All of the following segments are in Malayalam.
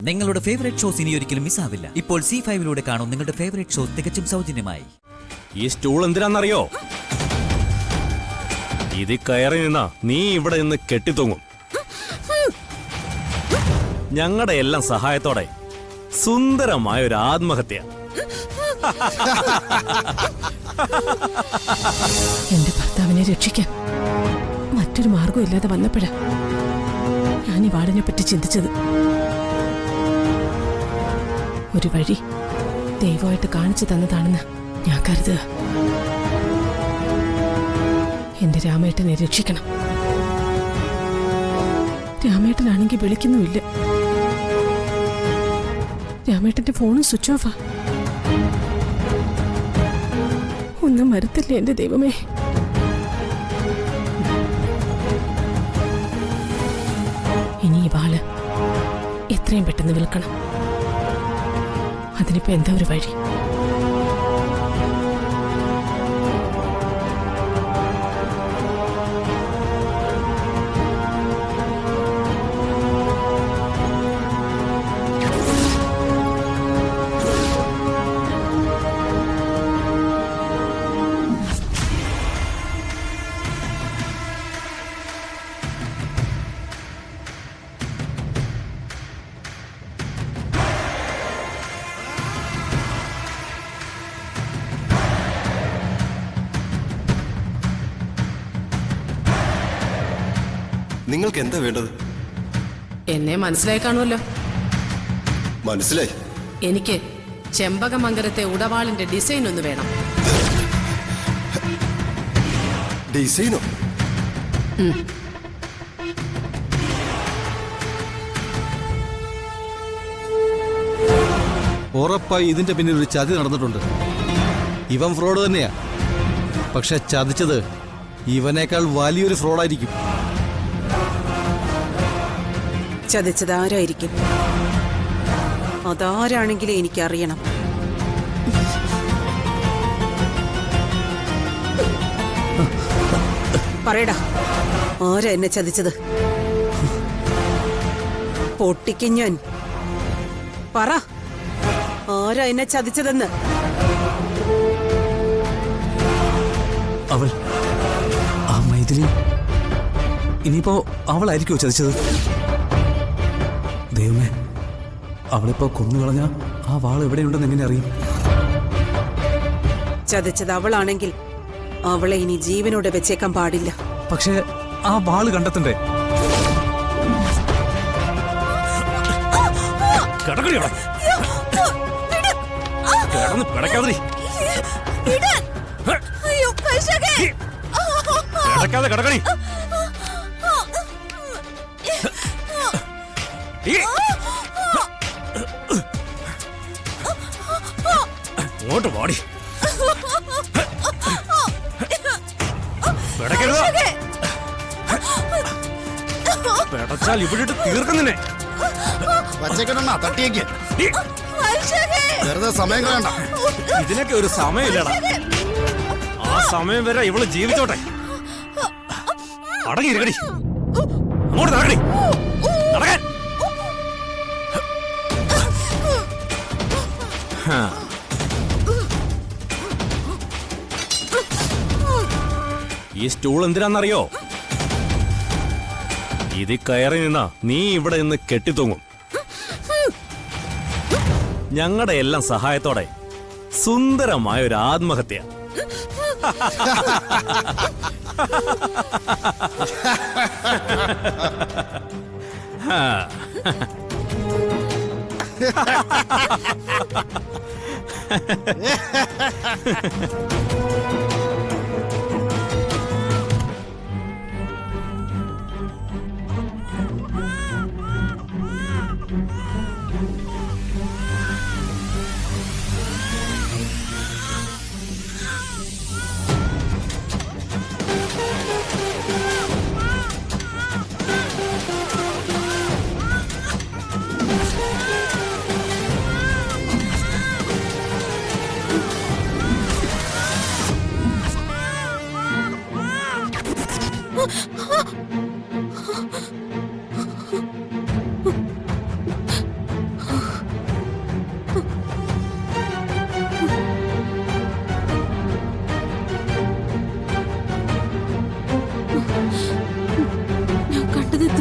നിങ്ങളുടെ ഫേവറേറ്റ് ഷോസ് ഇനി ഒരിക്കലും മിസ്സാവില്ല. ഇപ്പോൾ C5 കാണും നിങ്ങളുടെ ഫേവറേറ്റ് ഷോസ് തികച്ചും സൗജന്യമായി. ഈ സ്റ്റൂൾ എന്തിനാന്നറിയോ? ഇത് കയറി നിന്നാ നീ ഇവിടെ നിന്ന് കെട്ടിത്തൂങ്ങും. ഞങ്ങളുടെ എല്ലാം സഹായത്തോടെ സുന്ദരമായ ഒരു ആത്മഹത്യ. എന്റെ ഭർത്താവിനെ രക്ഷിക്കാൻ മറ്റൊരു മാർഗം ഇല്ലാതെ വന്നപ്പോഴാ ഞാൻ ഈ വാളിനെ പറ്റി ചിന്തിച്ചത്. ഒരു വഴി ദൈവമായിട്ട് കാണിച്ചു തന്നതാണെന്ന് ഞാൻ കരുതുക. എന്റെ രാമേട്ടനെ രക്ഷിക്കണം. രാമേട്ടനാണെങ്കിൽ വിളിക്കുന്നുമില്ല. രാമേട്ടന്റെ ഫോണും സ്വിച്ച് ഓഫാ. ഒന്നും വരത്തില്ല എന്റെ ദൈവമേ. ഇനി ഈ വാള് എത്രയും പെട്ടെന്ന് വിൽക്കണം. അതിനിപ്പോ എന്താ ഒരു വഴി? നിങ്ങൾക്ക് എന്താ വേണ്ടത്? എന്നെ മനസ്സിലായി കാണുമല്ലോ. മനസ്സിലായി. എനിക്ക് ചെമ്പകമംഗലത്തെ ഉടവാളിന്റെ ഡിസൈൻ ഒന്ന് വേണം. ഡിസൈനോ? ഉറപ്പായി ഇതിന്റെ പിന്നിൽ ഒരു ചതി നടന്നിട്ടുണ്ട്. ഇവൻ ഫ്രോഡ് തന്നെയാ. പക്ഷെ ചതിച്ചത് ഇവനേക്കാൾ വലിയൊരു ഫ്രോഡായിരിക്കും. ചതിച്ചത് ആരായിരിക്കും? അതാരാണെങ്കിലും എനിക്കറിയണം. പറയടാ, ആരാ എന്നെ ചതിച്ചത്? പൊട്ടിക്കും ഞാൻ. പറ, ആരാ എന്നെ ചതിച്ചതെന്ന്. അവൾ, ആ മൈഥിലി. ഇനിയിപ്പോ അവളായിരിക്കോ ചതിച്ചത്? ദൈവമേ, അവളിപ്പോ കൊന്നുകളഞ്ഞ ആ വാൾ എവിടെയുണ്ടെന്ന് എങ്ങനെ അറിയും? ചതിച്ചത് അവളാണെങ്കിൽ അവളെ ഇനി ജീവനോടെ വെച്ചേക്കാൻ പാടില്ല. പക്ഷേ ആ വാള് കണ്ടെത്തണ്ടേ? ഇങ്ങോട്ട് പാടി പെടച്ചാൽ ഇവിടെ തീർക്കുന്നെ. തട്ടിയേക്ക്. വെറുതെ സമയം കളയണ്ട. ഇതിനൊക്കെ ഒരു സമയമില്ലടാ. ആ സമയം വരെ ഇവള് ജീവിച്ചോട്ടെ. അടങ്ങിയിരിക്കടി. അങ്ങോട്ട് നടക്കടി. നടക്കാൻ. ഈ സ്റ്റൂൾ എന്തിനാന്നറിയോ? ഇത് കയറി നിന്നാ നീ ഇവിടെ നിന്ന് കെട്ടിത്തൂങ്ങും. ഞങ്ങളുടെ എല്ലാം സഹായത്തോടെ സുന്ദരമായ ഒരു ആത്മഹത്യ.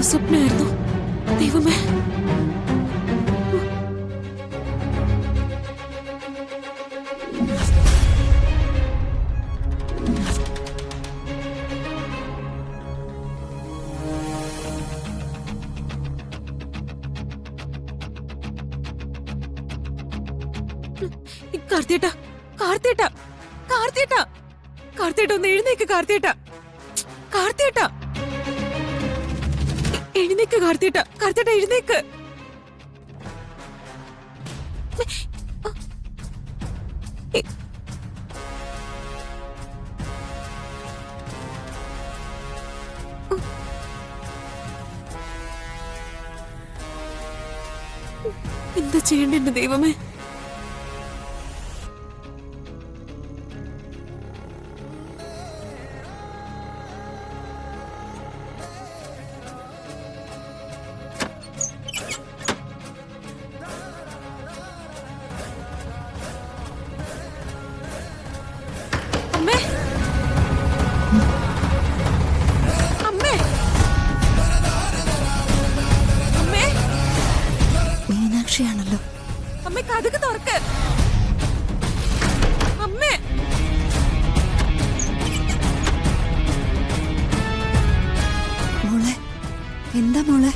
ദുസ്വപ്നായിരുന്നു. ദൈവമേ, കാർത്തിയേട്ടാ, കാർത്തിയേട്ടാ, കാർത്തിയേട്ടാ, കാർത്തിയേട്ടാ, ഒന്ന് എഴുന്നേക്ക് കാർത്തിയേട്ടാ, കാർത്തിയേട്ടാ, എഴുന്നേക്ക് കാർത്തിയേട്ടാ, കാർത്തിയേട്ടാ എഴുന്നേക്ക്. എന്താ ചെയ്യണ്ടെന്റെ ദൈവമേ? അമ്മേ, അമ്മേ, അമ്മേ, മീനാക്ഷിയാണല്ലോ. അമ്മേ കഥക് തുറക്ക്. അമ്മേ, മോളെ, എന്താ മോളെ?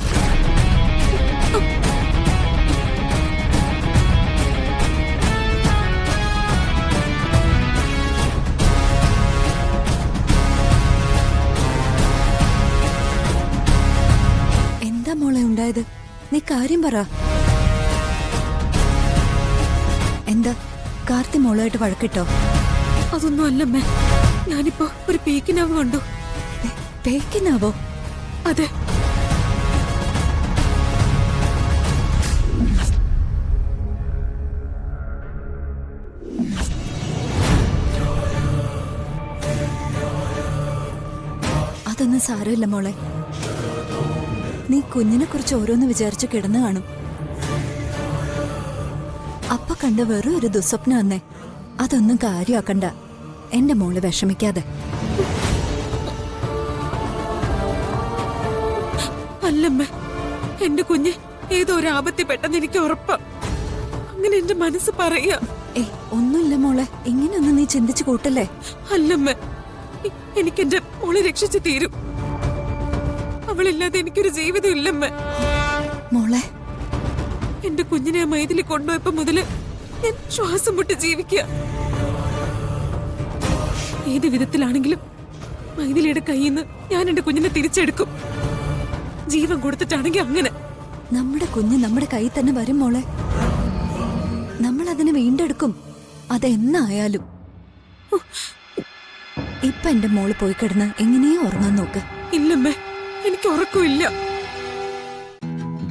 എന്താ മോളെ ഉണ്ടായത്? നീ കാര്യം പറ. എന്താ കാർത്തി മോളായിട്ട് വഴക്കിട്ടോ? അതൊന്നും അല്ലമ്മേ, ഞാനിപ്പോ ഒരു പേക്കിനാവ് കണ്ടു. പേക്കിനാവോ? അതെ, അതൊന്നും സാരമില്ല മോളെ. നീ കുഞ്ഞിനെ കുറിച്ച് ഓരോന്ന് വിചാരിച്ച് കിടന്നു കാണും. അപ്പ കണ്ട വെറും ഒരു ദുസ്വപ്നം വന്നേ. അതൊന്നും കാര്യമാക്കണ്ട. എന്റെ മോള് വിഷമിക്കാതെ. അല്ലമ്മേ, എന്റെ കുഞ്ഞ് ഏതോ ഒരു ആപത്തിൽ പെട്ടെന്ന് എനിക്ക് ഉറപ്പാ. അങ്ങനെ എന്റെ മനസ്സ് പറയാ. ഏയ് ഒന്നുമില്ല മോളെ, ഇങ്ങനെയൊന്നും നീ ചിന്തിച്ചു കൂട്ടല്ലേ. അല്ലമ്മേ, എനിക്ക് എന്റെ മോളെ രക്ഷിച്ചു തീരും. അവളില്ലാതെ എനിക്കൊരു ജീവിതം ഇല്ലമ്മേ. മോളെ, എന്റെ കുഞ്ഞിനെ ആ മൈഥിലി കൊണ്ടുപോയപ്പോ മുതല് ഞാൻ ശ്വാസം മുട്ടി ജീവിക്കുക. ഏത് വിധത്തിലാണെങ്കിലും മൈഥിലിയുടെ കയ്യിൽ നിന്ന് ഞാൻ എന്റെ കുഞ്ഞിനെ തിരിച്ചെടുക്കും. ജീവൻ കൊടുത്തിട്ടാണെങ്കിൽ അങ്ങനെ. നമ്മുടെ കുഞ്ഞ് നമ്മുടെ കയ്യിൽ തന്നെ വരും മോളെ. നമ്മൾ അതിനെ വീണ്ടെടുക്കും, അതെന്നായാലും. ഇപ്പൊ എന്റെ മോള് പോയി കിടന്ന് എങ്ങനെയോ ഉറങ്ങാൻ നോക്ക്. ഇല്ലമ്മേ, എനിക്ക് ഉറക്കമില്ല.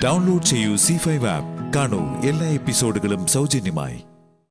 ഡൗൺലോഡ് ചെയ്യൂ C5 ആപ്പ്. കാണൂ എല്ലാ എപ്പിസോഡുകളും സൗജന്യമായി.